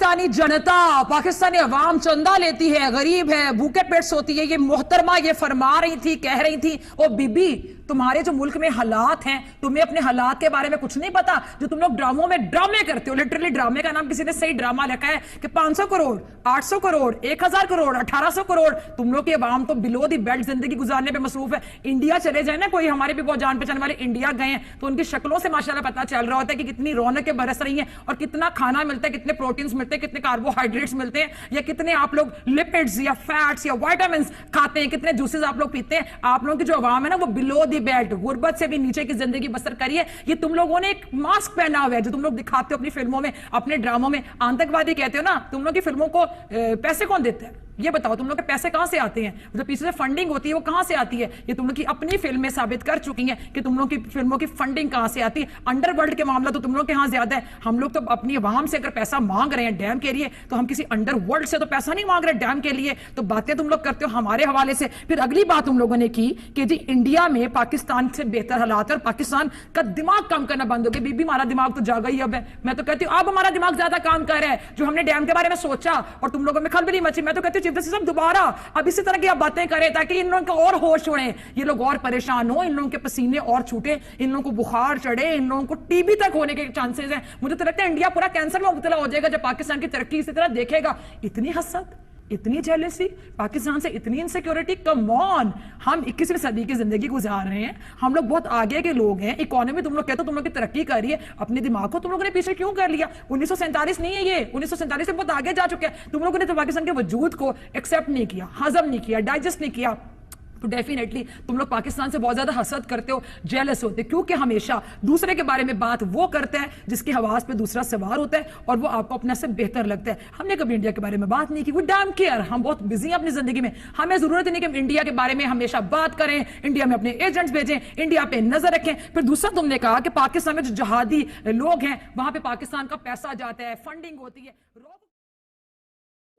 पाकिस्तानी जनता, पाकिस्तानी अवाम चंदा लेती है, गरीब है, भूखे पेट सोती है। ये मोहतरमा ये फरमा रही थी, कह रही थी, ओ बीबी तुम्हारे जो मुल्क में हालात हैं, तुम्हें अपने हालात के बारे में कुछ नहीं पता, जो तुम लोग ड्रामों में ड्रामे करते हो। लिटरली ड्रामे का नाम किसी ने सही ड्रामा रखा है कि 500 करोड़, 800 करोड़, 1000 करोड़, 1800 करोड़। तुम लोग की अवाम तो बिलो दी बेल्ट जिंदगी गुजारने पे मसरूफ है। इंडिया चले जाए ना, कोई हमारे भी बहुत जान पहचान वाले इंडिया गए हैं, तो उनकी शक्लों से माशाल्लाह पता चल रहा होता है कि कितनी रौनकें बरस रही हैं और कितना खाना मिलता है, कितने प्रोटीन्स मिलते हैं, कितने कार्बोहाइड्रेट्स मिलते हैं, या कितने आप लोग लिपिड्स या फैट्स या विटामिन खाते हैं, कितने जूसेस आप लोग पीते हैं। आप लोगों की जो अवाम है ना, वो बिलो दी बेल्ट, गुर्बत से भी नीचे की जिंदगी बसर करिए। ये तुम लोगों ने एक मास्क पहना हुआ है जो तुम लोग दिखाते हो अपनी फिल्मों में, अपने ड्रामों में। आतंकवादी कहते हो ना, तुम लोग की फिल्मों को पैसे कौन देते हैं ये बताओ? तुम लोग के पैसे कहां से आते हैं? जो पीछे से फंडिंग होती है वो कहां से आती है? ये तुम लोग की अपनी फिल्में साबित कर चुकी हैं कि तुम लोग की फिल्मों की फंडिंग कहां से आती है। अंडरवर्ल्ड के मामला तो तुम लोग के यहां ज्यादा है। हम लोग तो अपनी अवाम से अगर पैसा मांग रहे हैं डैम के लिए, तो हम किसी अंडरवर्ल्ड से तो पैसा नहीं मांग रहे डैम के लिए। तो बातें तुम लोग करते हो हमारे हवाले से। फिर अगली बात तुम लोगों ने की कि जी इंडिया में पाकिस्तान से बेहतर हालात है और पाकिस्तान का दिमाग काम करना बंद हो गया। बीबी हमारा दिमाग तो जागा ही अब है। मैं तो कहती हूँ अब हमारा दिमाग ज्यादा काम कर रहा है। जो हमने डैम के बारे में सोचा और तुम लोगों में खलबली मची, मैं तो कहती हूँ चीफ जस्टिस साहब दोबारा अब इसी तरह की आप बातें करें ताकि इन लोगों को और होश उड़े, ये लोग और परेशान हो, इन लोगों के पसीने और छूटे, इन लोगों को बुखार चढ़े, इन लोगों को टीबी तक होने के चांसेस हैं। मुझे तो लगता है इंडिया पूरा कैंसर में मुब्तला हो जाएगा जब पाकिस्तान की तरक्की इसी तरह देखेगा। इतनी हसद, इतनी जेलसी, पाकिस्तान से इतनी इनसिक्योरिटी, कम ऑन। हम 21वीं सदी की जिंदगी गुजार रहे हैं, हम लोग बहुत आगे के लोग हैं। इकोनॉमी तुम लोग कहते हो तुम लोग की तरक्की कर रही है, अपने दिमाग को तुम लोगों ने पीछे क्यों कर लिया? 1947 नहीं है ये, 1947 से बहुत आगे जा चुके हैं। तुम लोगों ने तो पाकिस्तान के वजूद को एक्सेप्ट नहीं किया, हजम नहीं किया, डाइजेस्ट नहीं किया। तो डेफिनेटली तुम लोग पाकिस्तान से बहुत ज्यादा हसद करते हो, जेलस होते हो, क्योंकि हमेशा दूसरे के बारे में बात वो करता है जिसकी हवास पे दूसरा सवार होता है और वो आपको अपने से बेहतर लगता है। हमने कभी इंडिया के बारे में बात नहीं की। वी डैम केयर, हम बहुत बिजी हैं अपनी जिंदगी में। हमें जरूरत नहीं कि हम इंडिया के बारे में हमेशा बात करें, इंडिया में अपने एजेंट्स भेजें, इंडिया पे नजर रखें। फिर दूसरा तुमने कहा कि पाकिस्तान में जो जहादी लोग हैं वहां पे पाकिस्तान का पैसा जाता है, फंडिंग होती है।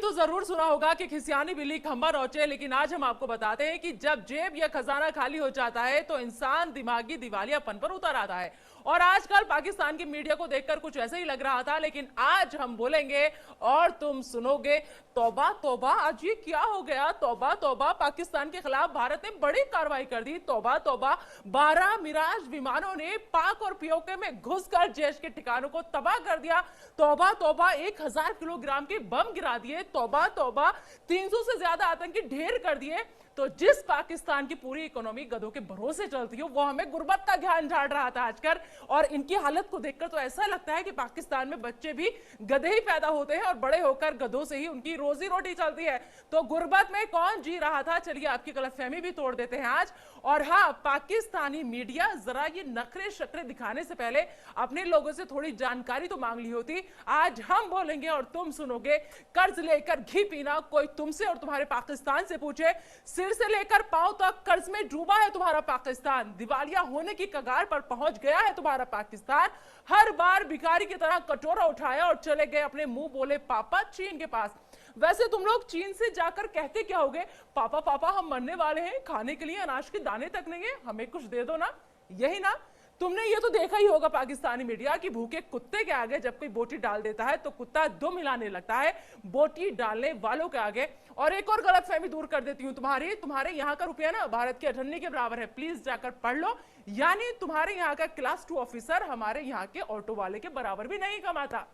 तो जरूर सुना होगा कि खिसियानी बिल्ली खंबा नोचे, लेकिन आज हम आपको बताते हैं कि जब जेब या खजाना खाली हो जाता है तो इंसान दिमागी दिवालियापन पर उतर आता है। और आजकल पाकिस्तान की मीडिया को देखकर कुछ ऐसे ही लग रहा था, लेकिन आज हम बोलेंगे और तुम सुनोगे। तौबा तौबा, आज ये क्या हो गया? तौबा तौबा, पाकिस्तान के खिलाफ भारत ने बड़ी कार्रवाई कर दी। तौबा तौबा, 12 मिराज विमानों ने पाक और पीओके में घुसकर जैश के ठिकानों को तबाह कर दिया। तौबा तौबा, 1000 किलोग्राम के बम गिरा दिए। तौबा तौबा, 300 से ज्यादा आतंकी ढेर कर दिए। तो जिस पाकिस्तान की पूरी इकोनॉमी गधों के भरोसे चलती हो, वो हमें गुर्बत का ज्ञान झाड़ रहा था आजकल। और इनकी हालत को देखकर तो ऐसा लगता है कि पाकिस्तान में बच्चे भी गधे ही पैदा होते हैं और बड़े होकर गधों से ही उनकी रोजी रोटी चलती है। तो गुर्बत में कौन जी रहा था, चलिए आपकी गलतफहमी भी तोड़ देते हैं आज। और हाँ, पाकिस्तानी मीडिया जरा ये नखरे शक्रे दिखाने से पहले अपने लोगों से थोड़ी जानकारी तो मांग ली होती। आज हम बोलेंगे और तुम सुनोगे। कर्ज लेकर घी पीना, कोई तुमसे और तुम्हारे पाकिस्तान से पूछे। सिर से लेकर पांव तक कर्ज में डूबा है तुम्हारा पाकिस्तान। दिवालिया होने की कगार पर पहुंच गया है तुम्हारा पाकिस्तान। हर बार भिखारी की तरह कटोरा उठाया और चले गए अपने मुंह बोले पापा चीन के पास। वैसे तुम लोग चीन से जाकर कहते क्या होगे? पापा पापा हम मरने वाले हैं, खाने के लिए अनाज के दाने तक नहीं है, हमें कुछ दे दो ना। यही ना? तुमने ये तो देखा ही होगा पाकिस्तानी मीडिया की भूखे कुत्ते के आगे जब कोई बोटी डाल देता है तो कुत्ता दुम हिलाने लगता है बोटी डालने वालों के आगे। और एक और गलतफहमी दूर कर देती हूँ तुम्हारे यहाँ का रुपया ना भारत के अठन्नी के बराबर है, प्लीज जाकर पढ़ लो। यानी तुम्हारे यहाँ का क्लास 2 ऑफिसर हमारे यहाँ के ऑटो वाले के बराबर भी नहीं कमाता।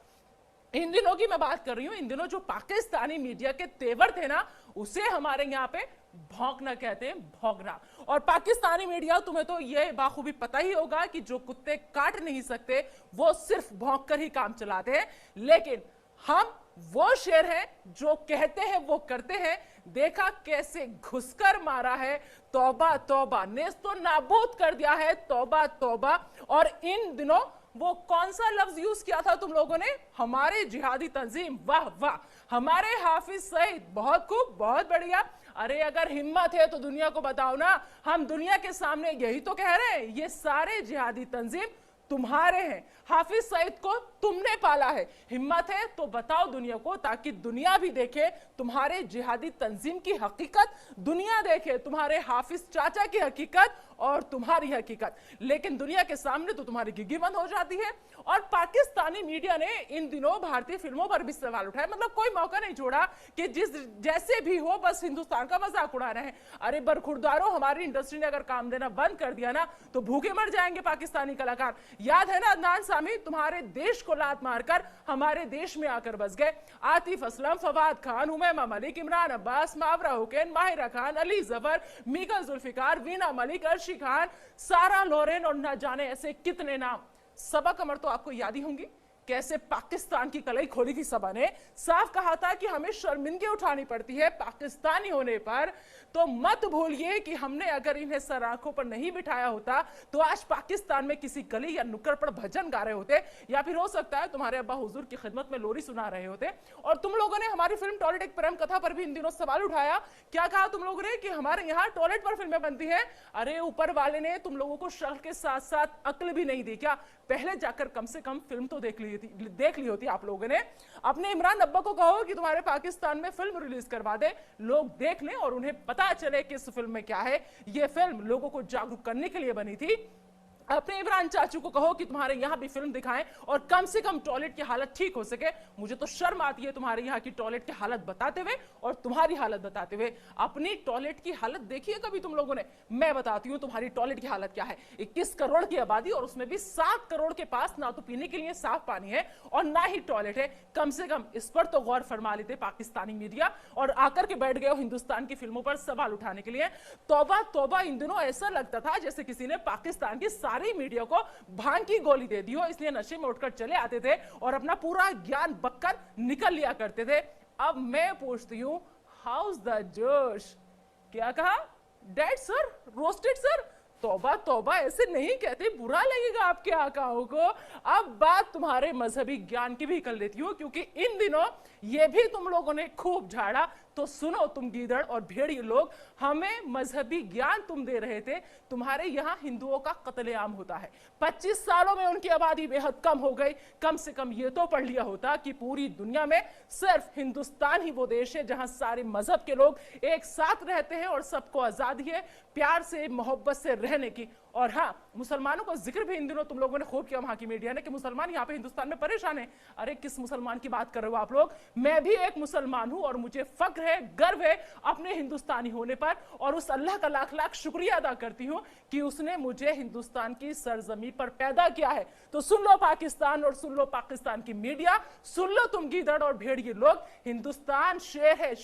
इन दिनों की मैं बात कर रही हूं, इन दिनों जो पाकिस्तानी मीडिया के तेवर थे ना, उसे हमारे यहाँ पे भौंकना कहते हैं, भौंकना। और पाकिस्तानी मीडिया, तुम्हें तो यह बाखूबी पता ही होगा कि जो कुत्ते काट नहीं सकते वो सिर्फ भौंक कर ही काम चलाते हैं। लेकिन हम वो शेर हैं जो कहते हैं वो करते हैं। देखा कैसे घुसकर मारा है, तौबा तौबा, नेस्तो नाबूद कर दिया है, तौबा तौबा। और इन दिनों वो कौन सा लफ्ज यूज किया था तुम लोगों ने? हमारे जिहादी तंजीम, वाह वाह, हमारे हाफिज सईद, बहुत खूब, बहुत बढ़िया। अरे अगर हिम्मत है तो दुनिया को बताओ ना, हम दुनिया के सामने यही तो कह रहे हैं, ये सारे जिहादी तंजीम तुम्हारे हैं। हाफिज सईद को तुमने पाला है। हिम्मत है तो बताओ दुनिया को, ताकि दुनिया भी देखे तुम्हारे जिहादी तंजीम की हकीकत, दुनिया देखे तुम्हारे हाफिज चाचा की हकीकत और तुम्हारी हकीकत, लेकिन दुनिया के सामने तो तुम्हारी गिग्गी बंद हो जाती है। और पाकिस्तानी मीडिया ने इन दिनों भारतीय फिल्मों पर भी सवाल उठाए, मतलब कोई मौका नहीं छोड़ा कि जैसे भी हो बस हिंदुस्तान का मजाक उड़ा रहे हैं। अरे बरखुरदारों, हमारी इंडस्ट्री ने अगर काम देना बंद कर दिया ना तो भूखे मर जाएंगे पाकिस्तानी कलाकार। याद है ना अदनान सामी, तुम्हारे देश को लात मारकर हमारे देश में आकर बस गए। आतिफ असलम, फवाद खान, उमैमा मलिक, इमरान अब्बास, मावरा हुसैन, माहिरा खान, अली जफर, मीका जुल्फिकार, वीना मलिक, अर्शी खान, सारा लोरेन और न जाने ऐसे कितने नाम। सबा कमर तो आपको याद ही होंगी, कैसे पाकिस्तान की कलाई खोली थी सबा ने। साफ कहा था कि हमें शर्मिंदगी उठानी पड़ती है पाकिस्तानी होने पर, तो मत भूलिए कि हमने अगर इन्हें सर आंखों पर नहीं बिठाया होता तो आज पाकिस्तान में किसी गली या नुक्कड़ पर भजन गा रहे होते, या फिर हो सकता है तुम्हारे अब्बा हुजूर की खिदमत में लोरी सुना रहे होते। और तुम लोगों ने हमारी फिल्म टॉयलेट एक प्रेम कथा पर भी इन दिनों सवाल उठाया। क्या कहा तुम लोगों ने कि हमारे यहाँ टॉयलेट पर फिल्में बनती हैं। अरे ऊपर वाले ने तुम लोगों को शक्ल के साथ साथ अक्ल भी नहीं दी क्या? पहले जाकर कम से कम फिल्म तो देख ली होती आप लोगों ने। अपने इमरान अब्बा को कहो कि तुम्हारे पाकिस्तान में फिल्म रिलीज करवा दे, लोग देख लें और उन्हें पता चले कि इस फिल्म में क्या है। यह फिल्म लोगों को जागरूक करने के लिए बनी थी। अपने इमरान चाचू को कहो कि तुम्हारे यहाँ भी फिल्म दिखाएं और कम से कम टॉयलेट की हालत ठीक हो सके। मुझे तो शर्म आती है तुम्हारे यहाँ की टॉयलेट की हालत बताते हुए और तुम्हारी हालत बताते हुए। अपनी टॉयलेट की हालत देखी है कभी तुम लोगों ने? मैं बताती हूँ तुम्हारी टॉयलेट की हालत क्या है। 21 करोड़ की आबादी और उसमें भी 7 करोड़ के पास ना तो पीने के लिए साफ पानी है और ना ही टॉयलेट है। कम से कम इस पर तो गौर फरमा लेते पाकिस्तानी मीडिया, और आकर के बैठ गए हो हिंदुस्तान की फिल्मों पर सवाल उठाने के लिए। तौबा तौबा, इन दिनों ऐसा लगता था जैसे किसी ने पाकिस्तान की सारी मीडिया को भांग की गोली दे दी हो, इसलिए नशे में उठकर चले आते थे और अपना पूरा ज्ञान बककर निकल लिया करते थे। अब मैं पूछती हूं, हाउस द जोश? क्या कहा? Dead sir, roasted sir? तौबा तौबा, ऐसे नहीं कहते, बुरा लगेगा आपके आकाओं को। अब बात तुम्हारे मजहबी ज्ञान की भी कर लेती हूँ, क्योंकि इन दिनों ये भी तुम लोगों ने खूब झाड़ा। तो सुनो तुम गीदड़ और भेड़िए लोग, हमें मजहबी ज्ञान तुम दे रहे थे। तुम्हारे यहाँ हिंदुओं का कत्लेआम होता है, 25 सालों में उनकी आबादी बेहद कम हो गई। कम से कम ये तो पढ़ लिया होता कि पूरी दुनिया में सिर्फ हिंदुस्तान ही वो देश है जहां सारे मजहब के लोग एक साथ रहते हैं और सबको आजादी है प्यार से मोहब्बत से रहने की। और हाँ, मुसलमानों का जिक्र भी इन दिनों तुम लोगों ने खूब किया वहां की मीडिया ने कि मुसलमान यहाँ पे हिंदुस्तान में परेशान है। अरे किस मुसलमान की बात कर रहे हो आप लोग? मैं भी एक मुसलमान हूं और मुझे फक्र है, गर्व है अपने हिंदुस्तानी होने पर, और उस अल्लाह का लाख लाख शुक्रिया अदा करती हूं कि उसने मुझे हिंदुस्तान की सरजमी पर पैदा किया है। तो सुन लो पाकिस्तान और सुन लो पाकिस्तान की मीडिया, सुन लो तुम गीदड़ और भेड़िए लोग, हिंदुस्तान शेर है,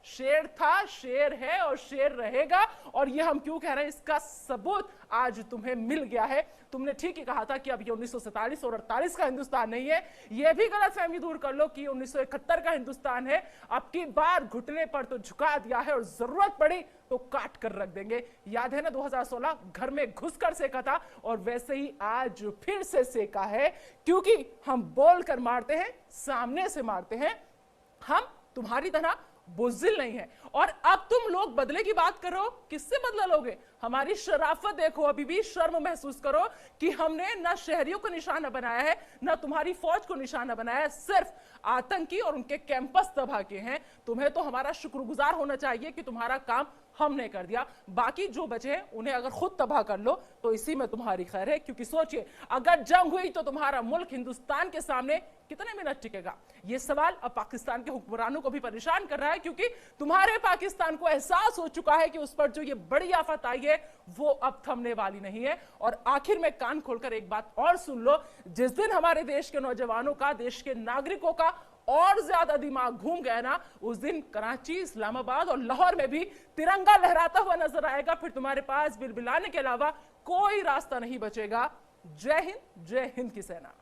शेर था, शेर है और शेर रहेगा। और ये हम क्यों कह रहे हैं, इसका सबूत आज तुम्हें मिल गया है। तुमने ठीक ही कहा था कि अब ये 1947 और 48 का हिंदुस्तान नहीं है। ये भी गलतफहमी दूर कर लो कि 1971 का हिंदुस्तान है। अब की बार घुटने पर तो झुका दिया है और जरूरत पड़ी तो काट कर रख देंगे। याद है ना 2016 घर में घुसकर सेका था, और वैसे ही आज फिर से सेका है, क्योंकि हम बोल कर मारते हैं, सामने से मारते हैं। हम तुम्हारी तरह बुज़दिल नहीं है। और अब तुम लोग बदले की बात करो, किससे बदला लोगे? हमारी शराफत देखो, अभी भी शर्म महसूस करो कि हमने ना शहरियों को निशाना बनाया है, ना तुम्हारी फौज को निशाना बनाया है, सिर्फ आतंकी और उनके कैंपस तबाह किए हैं। तुम्हें तो हमारा शुक्रगुजार होना चाहिए कि तुम्हारा काम हमने कर दिया। बाकी जो बचे हैं उन्हें अगर खुद तबाह कर लो तो इसी में तुम्हारी खैर है, क्योंकि सोचिए अगर जंग हुई तो तुम्हारा मुल्क हिंदुस्तान के सामने कितने मिनट टिकेगा? ये सवाल अब पाकिस्तान के हुक्मरानों को भी परेशान कर रहा है, क्योंकि तुम्हारे पाकिस्तान को एहसास हो चुका है कि उस पर जो ये बड़ी आफत आई है वो अब थमने वाली नहीं है। और आखिर में कान खोलकर एक बात और सुन लो, जिस दिन हमारे देश के नौजवानों का, देश के नागरिकों का और ज्यादा दिमाग घूम गया ना, उस दिन कराची, इस्लामाबाद और लाहौर में भी तिरंगा लहराता हुआ नजर आएगा। फिर तुम्हारे पास बिलबिलाने के अलावा कोई रास्ता नहीं बचेगा। जय हिंद की सेना।